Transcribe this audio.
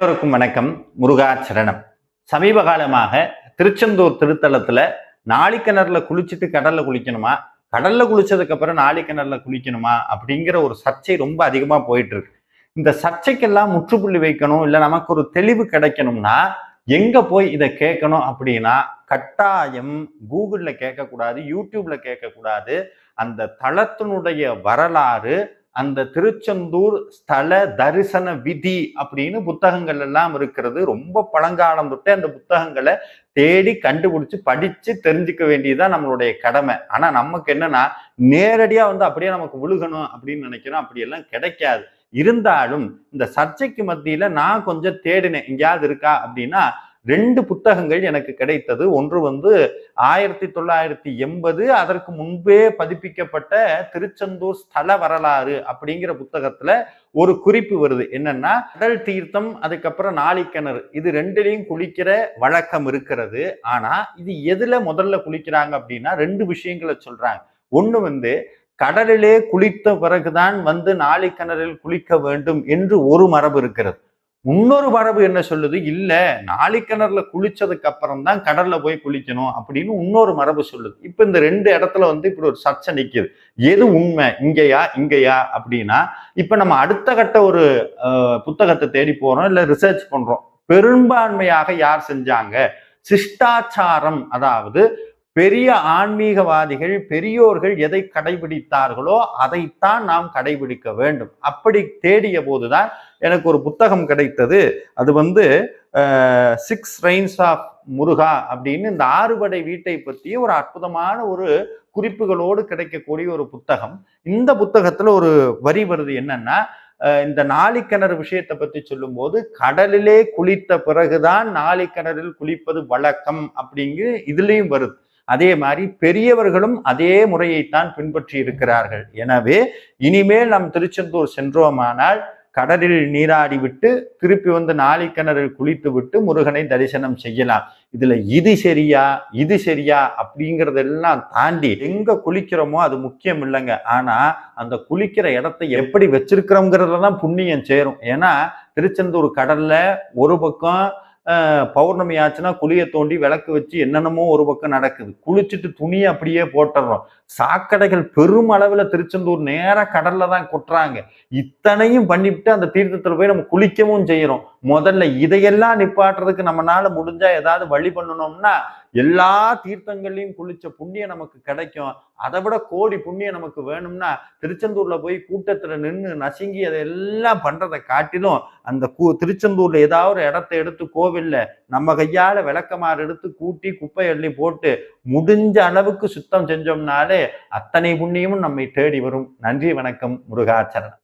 அனைவருக்கும் வணக்கம். முருகாச்சரணம். சமீப காலமாக திருச்செந்தூர் திருத்தலத்துல நாளிக்கிணறுல குளிச்சுட்டு கடல்ல குளிக்கணுமா, கடல்ல குளிச்சதுக்கு அப்புறம் நாளிக்கிணறுல குளிக்கணுமா அப்படிங்கிற ஒரு சர்ச்சை ரொம்ப அதிகமா போயிட்டு இருக்கு. இந்த சர்ச்சைக்கெல்லாம் முற்றுப்புள்ளி வைக்கணும், இல்ல நமக்கு ஒரு தெளிவு கிடைக்கணும்னா எங்க போய் இதை கேட்கணும் அப்படின்னா, கட்டாயம் கூகுள்ல கேட்கக்கூடாது, யூடியூப்ல கேட்கக்கூடாது. அந்த தளத்தினுடைய வரலாறு, அந்த திருச்செந்தூர் ஸ்தல தரிசன விதி அப்படின்னு புத்தகங்கள் எல்லாம் இருக்கிறது. ரொம்ப பழங்காலம் தொட்டே அந்த புத்தகங்களை தேடி கண்டுபிடிச்சு படிச்சு தெரிஞ்சுக்க வேண்டியதுதான் நம்மளுடைய கடமை. ஆனா நமக்கு என்னன்னா, நேரடியா அப்படியே நமக்கு விழுகணும் அப்படின்னு நினைக்கிறோம். அப்படியெல்லாம் கிடைக்காது. இருந்தாலும் இந்த சர்ச்சைக்கு மத்தியில நான் கொஞ்சம் தேடினேன், எங்கேயாவது இருக்கா அப்படின்னா 2 புத்தகங்கள் எனக்கு கிடைத்தது. ஒன்று 1980 அதற்கு முன்பே பதிப்பிக்கப்பட்ட திருச்செந்தூர் ஸ்தல வரலாறு அப்படிங்கிற புத்தகத்துல ஒரு குறிப்பு வருது. என்னன்னா, கடல் தீர்த்தம் அதுக்கப்புறம் நாளிக்கிணறு இது 2லயும் குளிக்கிற வழக்கம் இருக்கிறது. ஆனா இது எதுல முதல்ல குளிக்கிறாங்க அப்படின்னா 2 விஷயங்களை சொல்றாங்க. ஒண்ணு கடலிலே குளித்த பிறகுதான் நாளிக்கிணறில் குளிக்க வேண்டும் என்று ஒரு மரபு இருக்கிறது. இன்னொரு மரபு என்ன சொல்லுது, இல்ல நாளிக்கிணறுல குளிச்சதுக்கு அப்புறம் தான் கடல்ல போய் குளிக்கணும் அப்படின்னு இன்னொரு மரபு சொல்லுது. இப்ப இந்த 2 இடத்துல இப்படி ஒரு சர்ச்சை நிக்குது. எது உண்மை, இங்கயா அப்படின்னா, இப்ப நம்ம அடுத்த கட்ட ஒரு புத்தகத்தை தேடி போறோம், இல்ல ரிசர்ச் பண்றோம். பெரும்பான்மையாக யார் செஞ்சாங்க, சிஷ்டாச்சாரம், அதாவது பெரிய ஆன்மீகவாதிகள் பெரியோர்கள் எதை கடைபிடித்தார்களோ அதைத்தான் நாம் கடைபிடிக்க வேண்டும். அப்படி தேடிய போதுதான் எனக்கு ஒரு புத்தகம் கிடைத்தது. அது 6 ரெயின்ஸ் ஆஃப் முருகா அப்படின்னு இந்த 6 படை வீட்டை பற்றிய ஒரு அற்புதமான ஒரு குறிப்புகளோடு கிடைக்கக்கூடிய ஒரு புத்தகம். இந்த புத்தகத்துல ஒரு வரி வருது, என்னன்னா, இந்த நாளிக்கிணறு விஷயத்தை பத்தி சொல்லும் போது, கடலிலே குளித்த பிறகுதான் நாளிக்கிணறில் குளிப்பது வழக்கம் அப்படிங்கு இதுலயும் வருது. அதே மாதிரி பெரியவர்களும் அதே முறையைத்தான் பின்பற்றி இருக்கிறார்கள். எனவே இனிமேல் நாம் திருச்செந்தூர் சென்றோமானால் கடலில் நீராடி விட்டு திருப்பி நாளிக்கிணறில் குளித்து விட்டு முருகனை தரிசனம் செய்யலாம். இதுல இது சரியா அப்படிங்கறதெல்லாம் தாண்டி எங்க குளிக்கிறோமோ அது முக்கியம் இல்லைங்க. ஆனா அந்த குளிக்கிற இடத்தை எப்படி வச்சிருக்கிறோங்கிறதுலதான் புண்ணியம் சேரும். ஏன்னா திருச்செந்தூர் கடல்ல ஒரு பக்கம் பௌர்ணமி ஆச்சுன்னா குளிய தோண்டி விளக்கு வச்சு என்னென்னமோ ஒரு பக்கம் நடக்குது. குளிச்சுட்டு துணியை அப்படியே போட்டுறோம். சாக்கடைகள் பெரும் அளவுல திருச்செந்தூர் நேர கடல்ல தான் கொட்டுறாங்க. இத்தனையும் பண்ணிவிட்டு அந்த தீர்த்தத்துல போய் நம்ம குளிக்கவும் செய்யறோம். முதல்ல இதையெல்லாம் நிப்பாட்டுறதுக்கு நம்மளால முடிஞ்சா ஏதாவது வழி பண்ணணும்னா, எல்லா தீர்த்தங்கள்லையும் குளிச்ச புண்ணியம் நமக்கு கிடைக்கும். அதை விட கோடி புண்ணியம் நமக்கு வேணும்னா திருச்செந்தூர்ல போய் கூட்டத்துல நின்று நசுங்கி அதெல்லாம் பண்றதை காட்டிலும் அந்த திருச்செந்தூர்ல ஏதாவது ஒரு இடத்தை எடுத்து கோவில்ல நம்ம கையால விளக்கமாறு எடுத்து கூட்டி குப்பை அள்ளி போட்டு முடிஞ்ச அளவுக்கு சுத்தம் செஞ்சோம்னாலே அத்தனை புண்ணியமும் நம்மை தேடி வரும். நன்றி, வணக்கம், முருகாச்சரணம்.